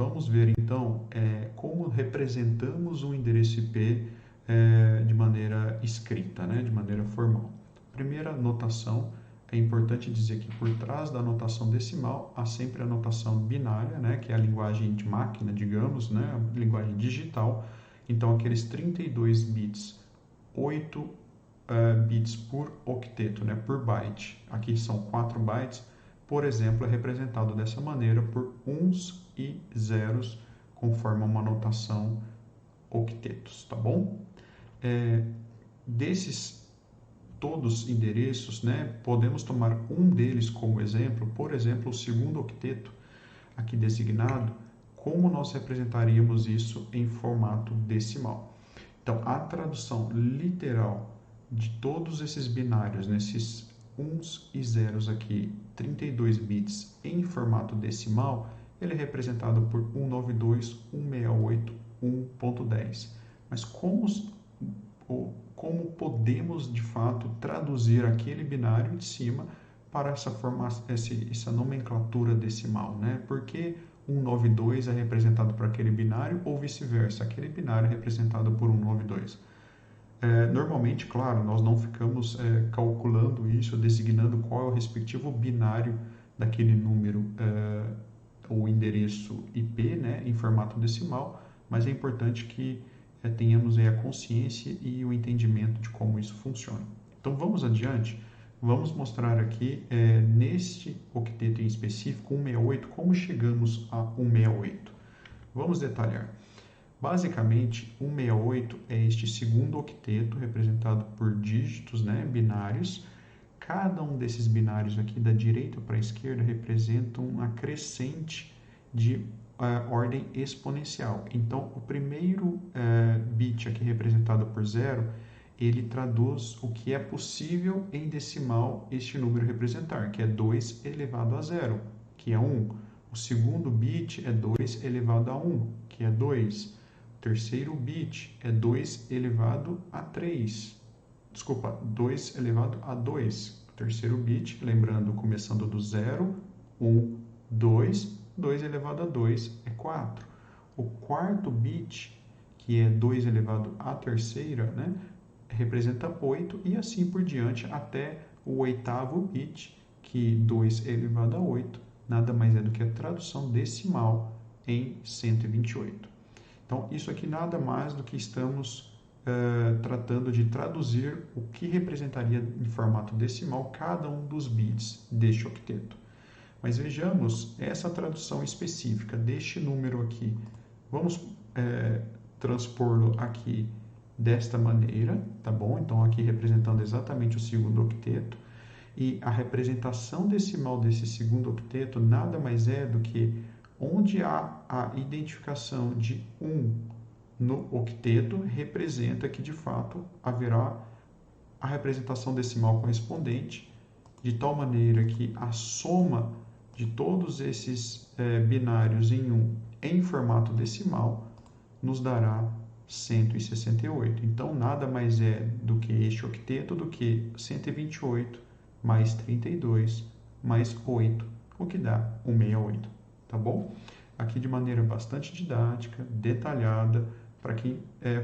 vamos ver então como representamos um endereço IP de maneira escrita, né, de maneira formal. Primeira notação, é importante dizer que por trás da notação decimal há sempre a notação binária, né, que é a linguagem de máquina, digamos, né, a linguagem digital. Então, aqueles 32 bits, 8 bits por octeto, né, por byte. Aqui são 4 bytes, por exemplo, é representado dessa maneira por uns e zeros, conforme uma notação octetos, tá bom? Desses todos endereços, né, podemos tomar um deles como exemplo, por exemplo, o segundo octeto, aqui designado, como nós representaríamos isso em formato decimal. Então, a tradução literal de todos esses binários, nesses uns e zeros aqui, 32 bits em formato decimal, ele é representado por 192.168.1.10. Mas como podemos, de fato, traduzir aquele binário de cima para essa nomenclatura decimal, né? Por que 192 é representado por aquele binário ou vice-versa, aquele binário é representado por 192? Normalmente, claro, nós não ficamos calculando isso, designando qual é o respectivo binário daquele número ou endereço IP, né, em formato decimal, mas é importante que tenhamos aí a consciência e o entendimento de como isso funciona. Então vamos adiante, vamos mostrar aqui neste octeto em específico, 168, como chegamos a 168. Vamos detalhar. Basicamente, 168 é este segundo octeto representado por dígitos, né, binários. Cada um desses binários aqui da direita para a esquerda representa uma crescente de ordem exponencial. Então, o primeiro bit aqui representado por 0, ele traduz o que é possível em decimal este número representar, que é 2 elevado a 0, que é 1. O segundo bit é 2 elevado a 1, que é 2. O terceiro bit é 2 elevado a 3. Desculpa, 2 elevado a 2. O terceiro bit, lembrando, começando do 0, 1, 2, 2 elevado a 2 é 4. O quarto bit, que é 2 elevado à terceira, né, representa 8 e assim por diante até o oitavo bit, que 2 elevado a 8, nada mais é do que a tradução decimal em 128. Então, isso aqui nada mais do que estamos tratando de traduzir o que representaria em formato decimal cada um dos bits deste octeto. Mas vejamos essa tradução específica deste número aqui. Vamos transpor-lo aqui desta maneira, tá bom? Então, aqui representando exatamente o segundo octeto. E a representação decimal desse segundo octeto nada mais é do que onde há a identificação de 1 no octeto, representa que, de fato, haverá a representação decimal correspondente, de tal maneira que a soma de todos esses binários em 1 em formato decimal nos dará 168. Então, nada mais é do que este octeto do que 128 mais 32 mais 8, o que dá 168, tá bom? Aqui de maneira bastante didática, detalhada, para que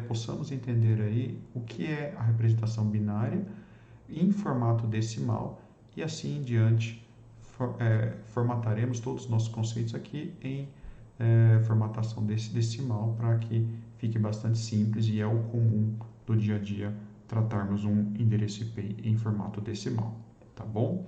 possamos entender aí o que é a representação binária em formato decimal e assim em diante formataremos todos os nossos conceitos aqui em formatação desse decimal para que fique bastante simples e é o comum do dia a dia tratarmos um endereço IP em formato decimal, tá bom?